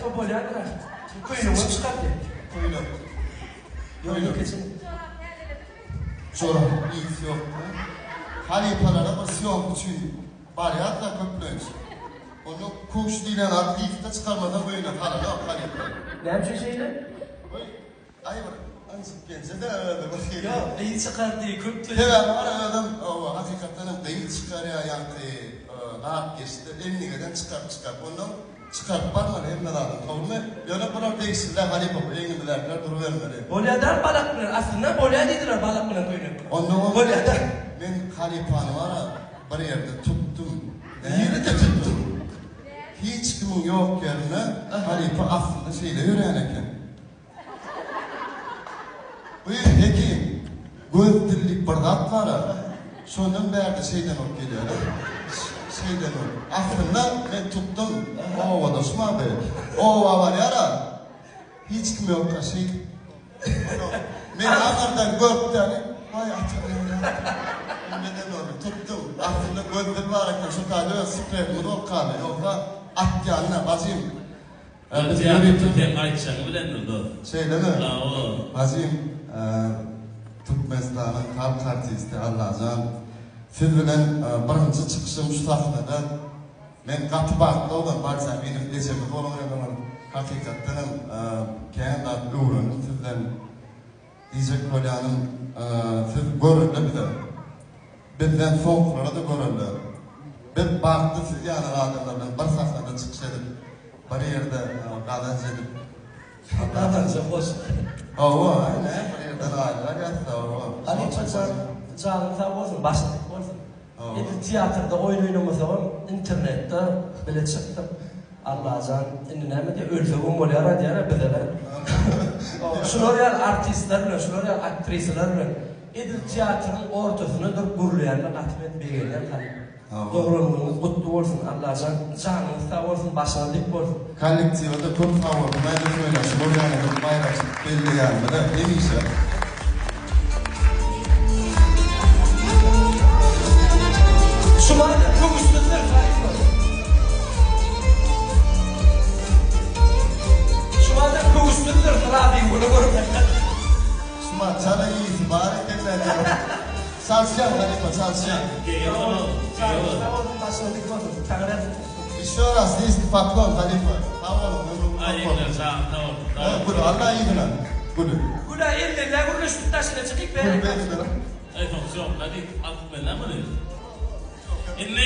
Halife bolyanlar. Kuyunu çıkarttı. Kuyunu. Yok geçin. Çorap iyi yok. Halifelere bir siyah için bariyat da köplenç. Onu kuş dilen adliyifte çıkarmadan böyle halana halife. Ne yapıyor şeyle? Ay var. Anzık gelse de öyle bakayım. Yok, iyi çıkardı, köptü. Evet, var adam hakikaten değil çıkarıyor yani. Rahat geçti. Emniyeden çıkar. Ondan çıkarıp var mı? Emniyeden aldım. Kavurma. Yani bunlar değişsinler. Halife bu. Yeni bilerler. Duruvermeli. Bolyadan balak bilen. Aslında bolya dediler balak bilen kuyunu. Ondan bolyadan. Ben halifani var ya. Bir yerde tuttum. Yeri de tuttum. Hiç kimin yok yerine halife aslında şeyle yürüyen eken. Buyur hekim. Göz dillik bir zat var ya. Sonun berde şeyden ok geliyor. Şeyden ok. Aslında ben tuttum. Ova dostum abi. Ova var ya. Hiç kim yok da şey. Ben anardan gördüm yani. Hay açalım ya. Neden oldu? Tuttum. Aslında gözleri var ya. Şu kadar spreyimi ok kaldı. Yoksa at yanına bazıyım. Tek Ayça'nı bilen oldu. Şeyde mi? Bravo. Bazıyım. Türkmenistan'ın halk artisti Allah'can. Siz bilen birinci çıkışım şu sahnede. Ben katı bakta olan varsa benim geçemi olan hakikaten kendi öğrenim sizden diyecek kolyanın siz görüldü bir de. Bizden soğuklara da görüldü. Ben baktı siz yani adamlardan bir sahnede çıkış edip bir yerde kadans edip Allah'ın olsun. Ova, aynen. Bir yerden aileler yattı ova. Halife canın sağ olsun, başladık olsun. Tiyatroda oyun oynamasa var, internette bile çıktım. Allah'can, innemedi, ölçüğüm oluyor radiyana bizeler. Şunlar artistlerle, şunlar aktrislerle, edil tiyatronun ortasını durup gurulayanla katmet beğenler Halife. Doğruluğunuz kutlu olsun Allah'can, canınız sağ olsun, başarılık olsun. Kollektivada çok sağ olun. Ben de söyleyeyim. Şunlar yani bir bayrak belli yani. Bu da en iyisi. Şumayda kövüştürdüler Halife. Şumayda kövüştürdüler Rabi'yi bunu görmekten. Şuma çana iyisi. Bari kendine. Salsyan Halife, salsyan. Geliyor mu? Sağ olsun, başarılık olsun. Tanrı. İşte orası eski patron Halife. Tamam oğlum. Ayıklar sağ ol. Bunu Allah iyi bilen. Bunu. Gula elle ne gurluş taşına çıkıp Bunu verin. ben bilen. Ey fonksiyon, hadi at benden mi? İnne